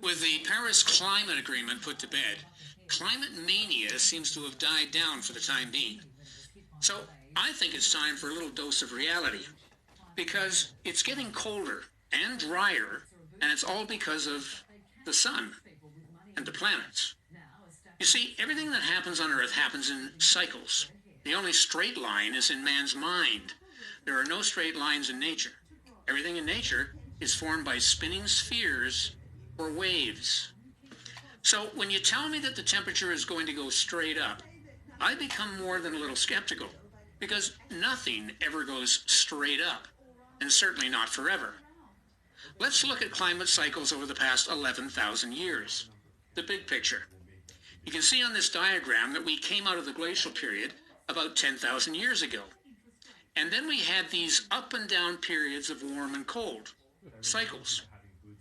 With the Paris Climate Agreement put to bed, climate mania seems to have died down for the time being. So I think it's time for a little dose of reality, because it's getting colder and drier, and it's all because of the sun and the planets. You see, everything that happens on Earth happens in cycles. The only straight line is in man's mind. There are no straight lines in nature. Everything in nature is formed by spinning spheres or waves. So when you tell me that the temperature is going to go straight up, I become more than a little skeptical, because nothing ever goes straight up, and certainly not forever. Let's look at climate cycles over the past 11,000 years. The big picture. You can see on this diagram that we came out of the glacial period about 10,000 years ago. And then we had these up and down periods of warm and cold, cycles.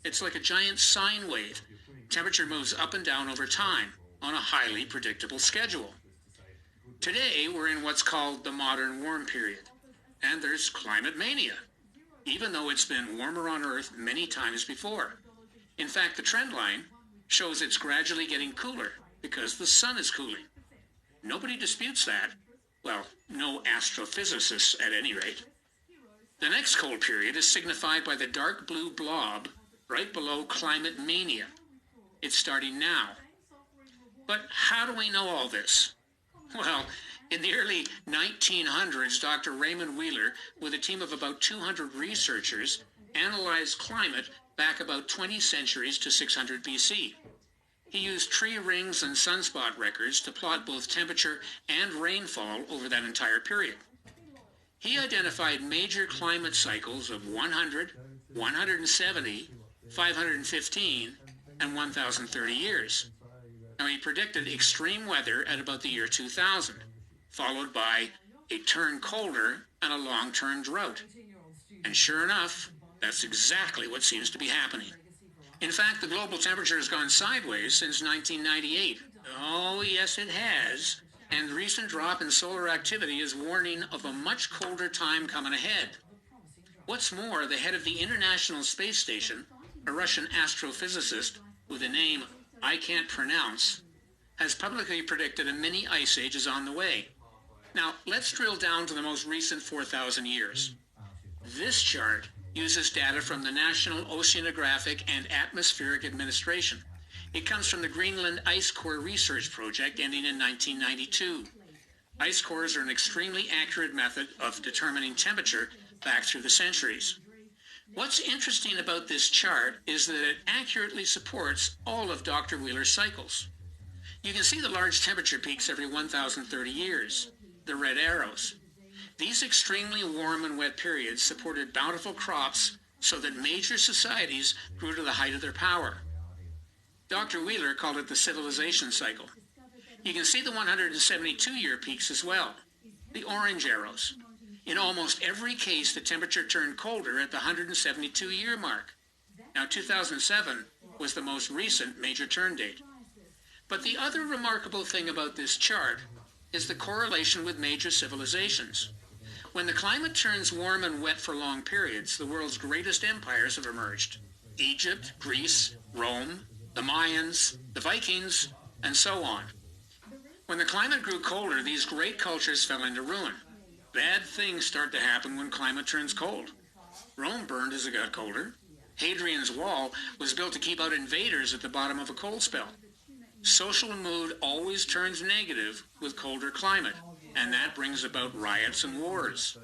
It's like a giant sine wave. Temperature moves up and down over time on a highly predictable schedule. Today, we're in what's called the modern warm period, and there's climate mania, even though it's been warmer on Earth many times before. In fact, the trend line shows it's gradually getting cooler because the sun is cooling. Nobody disputes that. Well, no astrophysicists at any rate. The next cold period is signified by the dark blue blob right below climate mania. It's starting now. But how do we know all this? Well, in the early 1900s, Dr. Raymond Wheeler, with a team of about 200 researchers, analyzed climate back about 20 centuries to 600 BC. He used tree rings and sunspot records to plot both temperature and rainfall over that entire period. He identified major climate cycles of 100, 170, 515, and 1,030 years. Now, he predicted extreme weather at about the year 2000, followed by a turn colder and a long-term drought. And sure enough, that's exactly what seems to be happening. In fact, the global temperature has gone sideways since 1998. Oh, yes, it has. And the recent drop in solar activity is warning of a much colder time coming ahead. What's more, the head of the International Space Station, a Russian astrophysicist with a name I can't pronounce, has publicly predicted a mini ice age is on the way. Now, let's drill down to the most recent 4,000 years. This chart uses data from the National Oceanographic and Atmospheric Administration. It comes from the Greenland Ice Core Research Project ending in 1992. Ice cores are an extremely accurate method of determining temperature back through the centuries. What's interesting about this chart is that it accurately supports all of Dr. Wheeler's cycles. You can see the large temperature peaks every 1,030 years, the red arrows. These extremely warm and wet periods supported bountiful crops so that major societies grew to the height of their power. Dr. Wheeler called it the civilization cycle. You can see the 172-year peaks as well, the orange arrows. In almost every case, the temperature turned colder at the 172-year mark. Now, 2007 was the most recent major turn date. But the other remarkable thing about this chart is the correlation with major civilizations. When the climate turns warm and wet for long periods, the world's greatest empires have emerged. Egypt, Greece, Rome, the Mayans, the Vikings, and so on. When the climate grew colder, these great cultures fell into ruin. Bad things start to happen when climate turns cold. Rome burned as it got colder. Hadrian's Wall was built to keep out invaders at the bottom of a cold spell. Social mood always turns negative with colder climate, and that brings about riots and wars.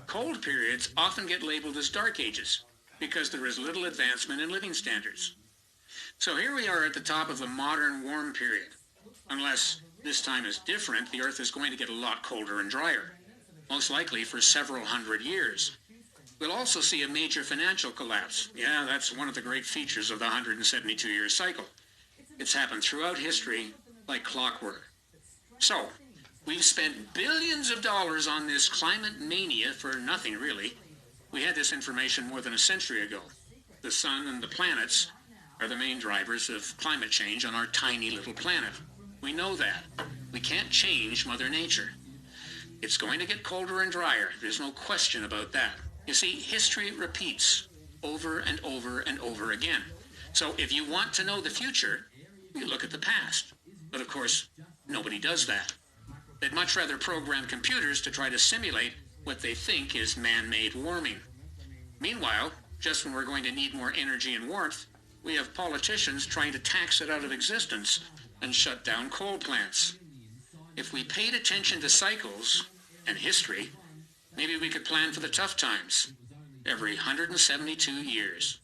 Cold periods often get labeled as dark ages because there is little advancement in living standards. So here we are at the top of the modern warm period. Unless this time is different, the Earth is going to get a lot colder and drier, most likely for several hundred years. We'll also see a major financial collapse. Yeah, that's one of the great features of the 172-year cycle. It's happened throughout history like clockwork. So, we've spent billions of dollars on this climate mania for nothing, really. We had this information more than a century ago. The sun and the planets are the main drivers of climate change on our tiny little planet. We know that. We can't change Mother Nature. It's going to get colder and drier. There's no question about that. You see, history repeats over and over and over again. So if you want to know the future, you look at the past. But of course, nobody does that. They'd much rather program computers to try to simulate what they think is man-made warming. Meanwhile, just when we're going to need more energy and warmth, we have politicians trying to tax it out of existence and shut down coal plants. If we paid attention to cycles and history, maybe we could plan for the tough times every 172 years.